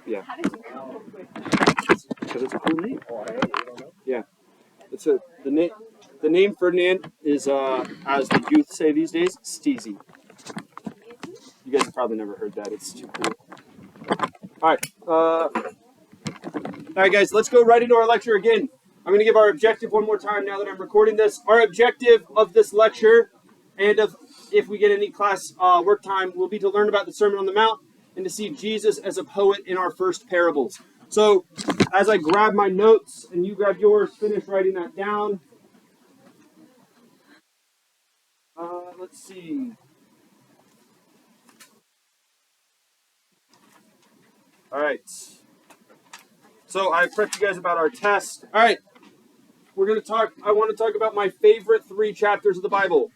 Yeah. How did you come up with Because it's a cool name. Yeah. It's the name Ferdinand is as the youth say these days, Steezy. You guys have probably never heard that. It's too cool. All right, guys. Let's go right into our lecture again. I'm going to give our objective one more time now that I'm recording this. Our objective of this lecture, and of if we get any class work time, will be to learn about the Sermon on the Mount and to see Jesus as a poet in our first parables. So, as I grab my notes and you grab yours, finish writing that down. Let's see. All right. So I prepped you guys about our test. All right. We're going to talk. I want to talk about my favorite 3 chapters of the Bible.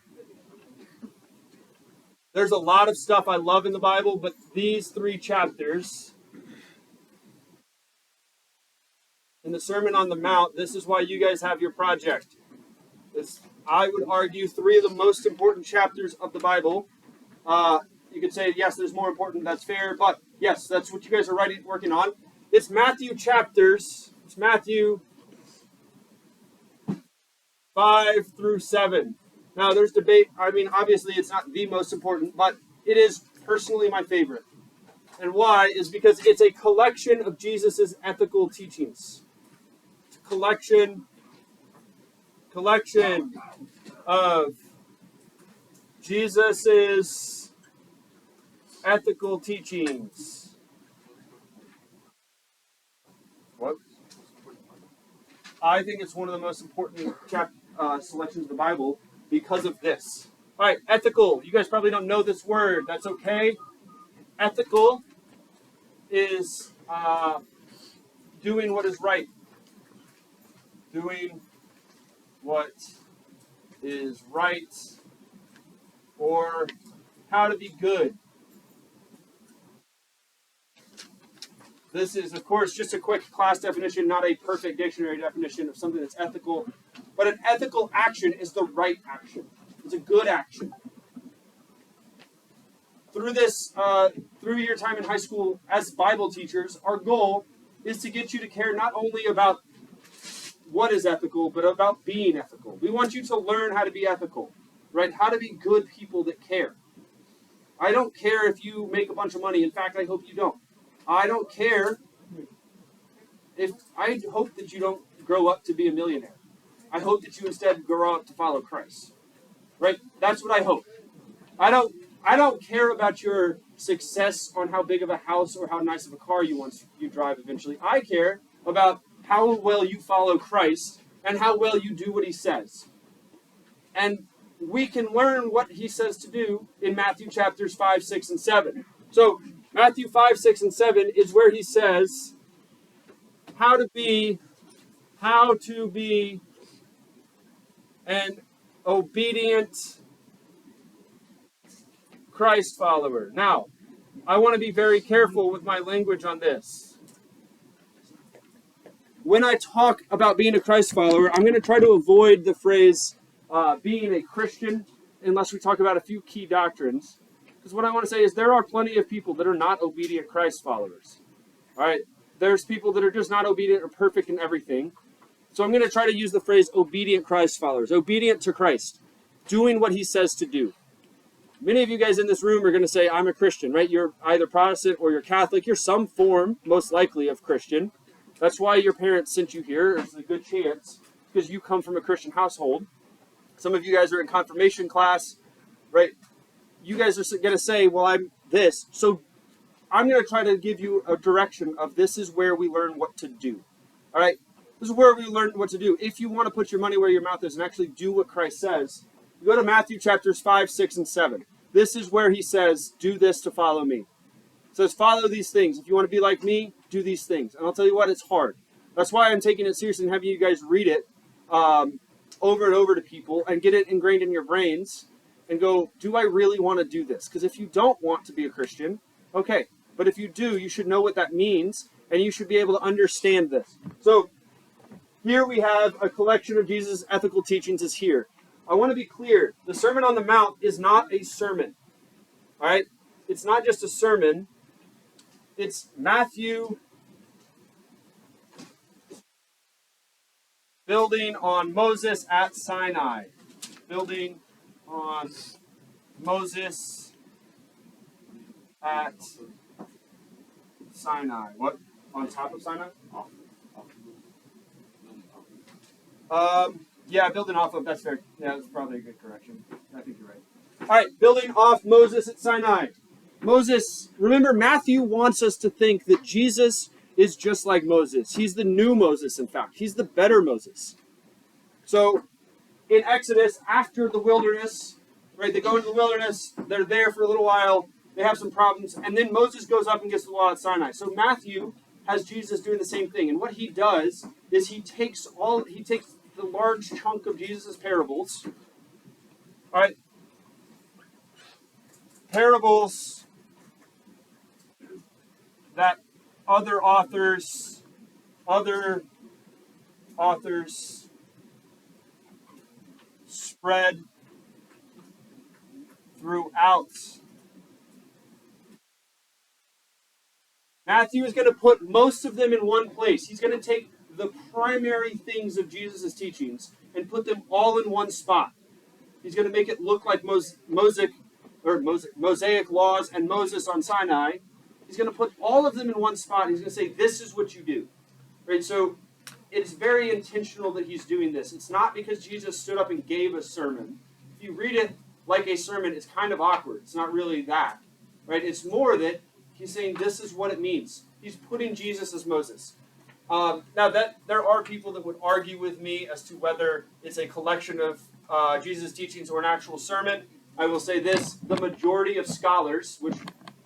There's a lot of stuff I love in the Bible, but these 3 chapters in the Sermon on the Mount, this is why you guys have your project. I would argue 3 of the most important chapters of the Bible. You could say, yes, there's more important, that's fair, but yes, that's what you guys are working on. It's Matthew chapters. It's Matthew 5 through 7. Now, there's debate. I mean, obviously, it's not the most important, but it is personally my favorite. And why is because it's a collection of Jesus' ethical teachings. It's a collection of Jesus' ethical teachings. What? I think it's one of the most important selections of the Bible because of this. All right, ethical. You guys probably don't know this word. That's okay. Ethical is doing what is right. Doing what is right, or how to be good. This is, of course, just a quick class definition, not a perfect dictionary definition of something that's ethical. But an ethical action is the right action. It's a good action. Through this, through your time in high school as Bible teachers, our goal is to get you to care not only about what is ethical, but about being ethical. We want you to learn how to be ethical, right? How to be good people that care. I don't care if you make a bunch of money. In fact, I hope you don't. I don't care if, I hope that you don't grow up to be a millionaire. I hope that you instead grow up to follow Christ. Right? That's what I hope. I don't care about your success on how big of a house or how nice of a car you drive eventually. I care about how well you follow Christ and how well you do what he says. And we can learn what he says to do in Matthew chapters 5, 6, and 7. So, Matthew 5, 6, and 7 is where he says how to be an obedient Christ follower. Now, I want to be very careful with my language on this. When I talk about being a Christ follower, I'm going to try to avoid the phrase being a Christian unless we talk about a few key doctrines. Because what I want to say is there are plenty of people that are not obedient Christ followers. All right? There's people that are just not obedient or perfect in everything. So I'm going to try to use the phrase obedient Christ followers. Obedient to Christ. Doing what he says to do. Many of you guys in this room are going to say, I'm a Christian, right? You're either Protestant or you're Catholic. You're some form, most likely, of Christian. That's why your parents sent you here. It's a good chance because you come from a Christian household. Some of you guys are in confirmation class, right? You guys are going to say, well, I'm this. So I'm going to try to give you a direction of this is where we learn what to do. All right? This is where we learn what to do. If you want to put your money where your mouth is and actually do what Christ says, you go to Matthew chapters 5, 6, and 7. This is where he says, do this to follow me. It says, follow these things. If you want to be like me, do these things. And I'll tell you what, it's hard. That's why I'm taking it seriously and having you guys read it over and over to people and get it ingrained in your brains and go, do I really want to do this? Because if you don't want to be a Christian, okay. But if you do, you should know what that means, and you should be able to understand this. So here we have a collection of Jesus' ethical teachings is here. I want to be clear. The Sermon on the Mount is not a sermon. All right? It's not just a sermon. It's Matthew building on Moses at Sinai. Building on Moses at Sinai. What? On top of Sinai? Yeah, building off of, that's fair. Yeah, that's probably a good correction. I think you're right. All right, building off Moses at Sinai. Moses, remember, Matthew wants us to think that Jesus is just like Moses. He's the new Moses, in fact. He's the better Moses. So, in Exodus, after the wilderness, right, they go into the wilderness, they're there for a little while, they have some problems, and then Moses goes up and gets the law at Sinai. So Matthew has Jesus doing the same thing, and what he does is he takes the large chunk of Jesus' parables, all right, parables that other authors spread throughout. Matthew is going to put most of them in one place. He's going to take the primary things of Jesus' teachings and put them all in one spot. He's going to make it look like Mosaic laws and Moses on Sinai. He's going to put all of them in one spot. He's going to say, this is what you do. Right? So it's very intentional that he's doing this. It's not because Jesus stood up and gave a sermon. If you read it like a sermon, it's kind of awkward. It's not really that. Right? It's more that he's saying this is what it means. He's putting Jesus as Moses. Now, that there are people that would argue with me as to whether it's a collection of Jesus' teachings or an actual sermon. I will say this, the majority of scholars, which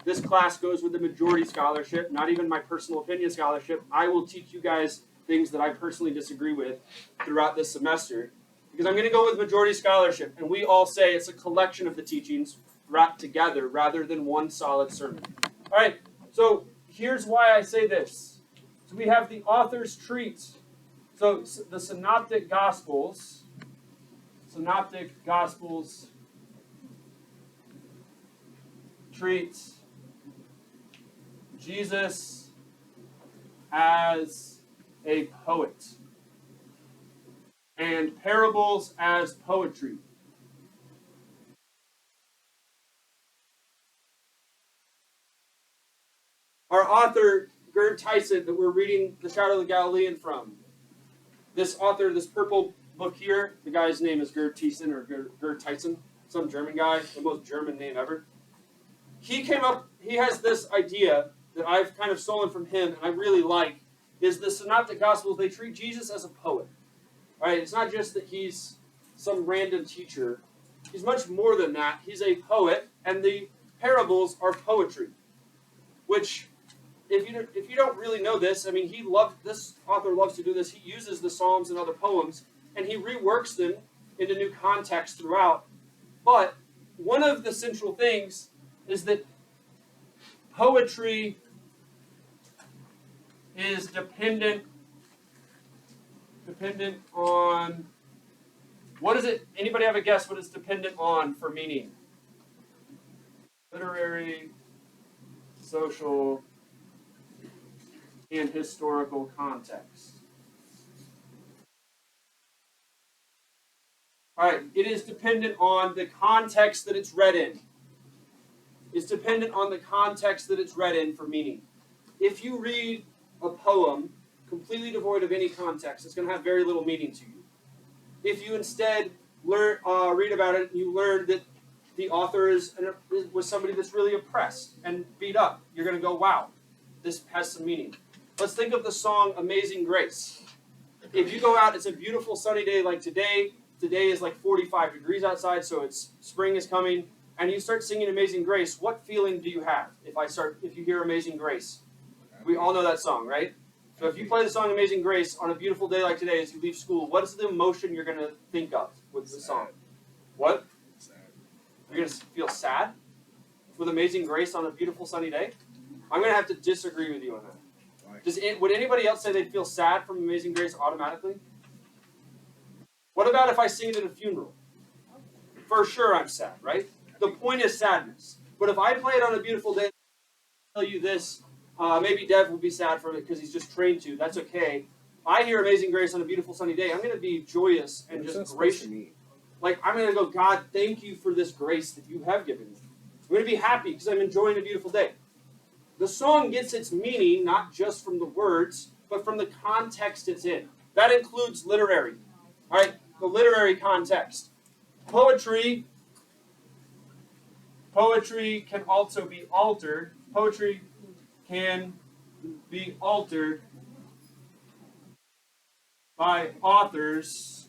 this class goes with the majority scholarship, not even my personal opinion scholarship, I will teach you guys things that I personally disagree with throughout this semester, because I'm going to go with majority scholarship, and we all say it's a collection of the teachings wrapped together rather than one solid sermon. All right, so here's why I say this. So we have the author's treat. So the Synoptic Gospels treat Jesus as a poet and parables as poetry. Our author, Gerd Tyson, that we're reading The Shadow of the Galilean from, this author, this purple book here, the guy's name is Gerd Tyson or Gerd Tyson, some German guy, the most German name ever. He has this idea that I've kind of stolen from him and I really like, is the Synoptic Gospels, they treat Jesus as a poet. Right? It's not just that he's some random teacher. He's much more than that. He's a poet, and the parables are poetry. Which, if you don't really know this, I mean, this author loves to do this. He uses the Psalms and other poems, and he reworks them into new context throughout. But one of the central things is that poetry is dependent on, what is it? Anybody have a guess what it's dependent on for meaning? Literary, social, and historical context. All right, it is dependent on the context that it's read in. It's dependent on the context that it's read in for meaning. If you read a poem completely devoid of any context, it's going to have very little meaning to you. If you instead read about it, you learn that the author was somebody that's really oppressed and beat up, you're going to go, wow, this has some meaning. Let's think of the song Amazing Grace. If you go out, it's a beautiful sunny day like today. Today is like 45 degrees outside, so spring is coming, and you start singing Amazing Grace. What feeling do you have if you hear Amazing Grace? We all know that song, right? So if you play the song Amazing Grace on a beautiful day like today as you leave school, what is the emotion you're going to think of with the song? What? Sad. You're going to feel sad with Amazing Grace on a beautiful sunny day? I'm going to have to disagree with you on that. Would anybody else say they'd feel sad from Amazing Grace automatically? What about if I sing it at a funeral? For sure I'm sad, right? The point is sadness. But if I play it on a beautiful day, I'll tell you this, Maybe Dev will be sad for it because he's just trained to. That's okay. I hear Amazing Grace on a beautiful sunny day. I'm going to be joyous and just gracious. Like, I'm going to go, God, thank you for this grace that you have given me. I'm going to be happy because I'm enjoying a beautiful day. The song gets its meaning not just from the words, but from the context it's in. That includes literary. All right, the literary context. Poetry can also be altered. Poetry can be altered by authors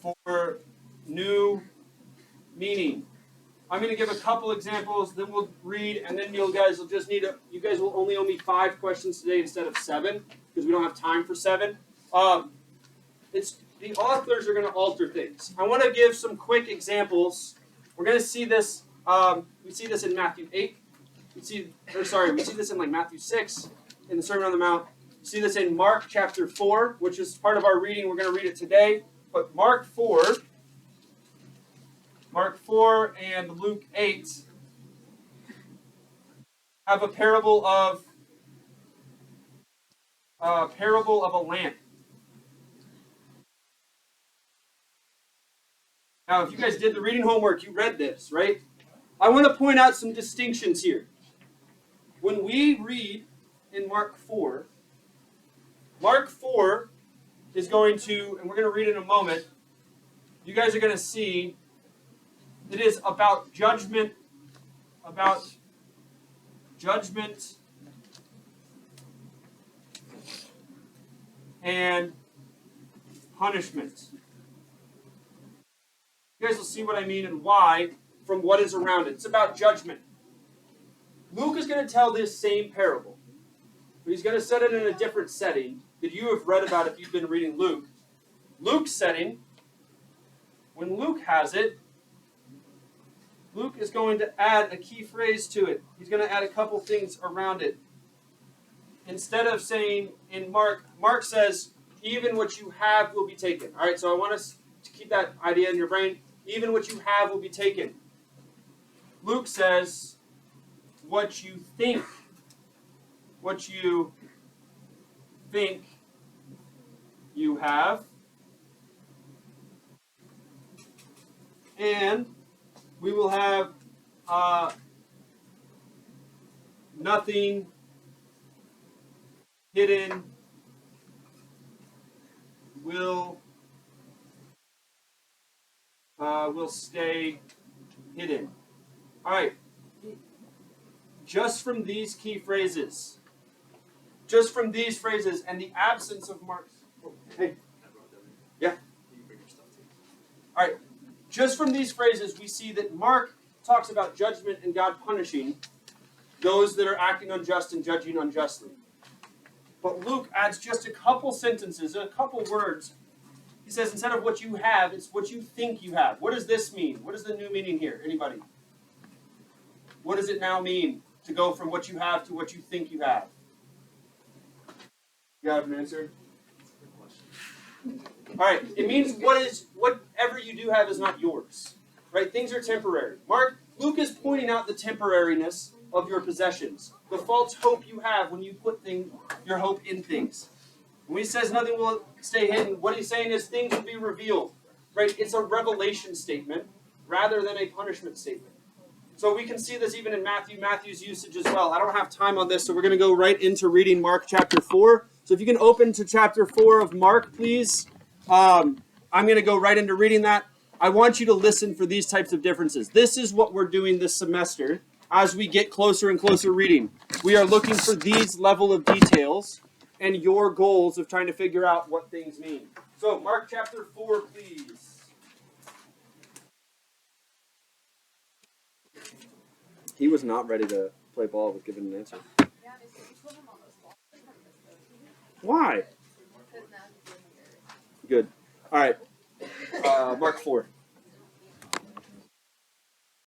for new meaning. I'm going to give a couple examples, then we'll read, and then you guys will only owe me 5 questions today instead of 7, because we don't have time for 7. The authors are going to alter things. I want to give some quick examples. We're going to see this. We see this in Matthew 8. We see this in Matthew 6 in the Sermon on the Mount. We see this in Mark chapter 4, which is part of our reading. We're going to read it today. But Mark 4 and Luke 8 have a parable of a lamp. Now, if you guys did the reading homework, you read this, right? I want to point out some distinctions here. When we read in Mark 4 is going to, and we're going to read it in a moment, you guys are going to see it is about judgment and punishment. You guys will see what I mean and why from what is around it. It's about judgment. Luke is going to tell this same parable, but he's going to set it in a different setting that you have read about if you've been reading Luke. Luke's setting, when Luke has it, Luke is going to add a key phrase to it. He's going to add a couple things around it. Instead of saying in Mark says, even what you have will be taken. All right, so I want us to keep that idea in your brain. Even what you have will be taken. Luke says, what you think you have, and we will have nothing hidden will stay hidden. All right. Just from these key phrases, and the absence of Mark's. Hey. Yeah. All right. Just from these phrases, we see that Mark talks about judgment and God punishing those that are acting unjust and judging unjustly. But Luke adds just a couple sentences, a couple words. He says, instead of what you have, it's what you think you have. What does this mean? What is the new meaning here? Anybody? What does it now mean to go from what you have to what you think you have? You have an answer? All right. It means whatever you do have is not yours. Right? Things are temporary. Luke is pointing out the temporariness of your possessions. The false hope you have when you put your hope in things. When he says nothing will stay hidden, what he's saying is things will be revealed. Right? It's a revelation statement rather than a punishment statement. So we can see this even in Matthew's usage as well. I don't have time on this, so we're going to go right into reading Mark chapter 4. So if you can open to chapter 4 of Mark, please. I'm going to go right into reading that. I want you to listen for these types of differences. This is what we're doing this semester as we get closer and closer reading. We are looking for these level of details and your goals of trying to figure out what things mean. So Mark chapter 4, please. He was not ready to play ball with giving an answer. Why? Good. All right. Mark 4.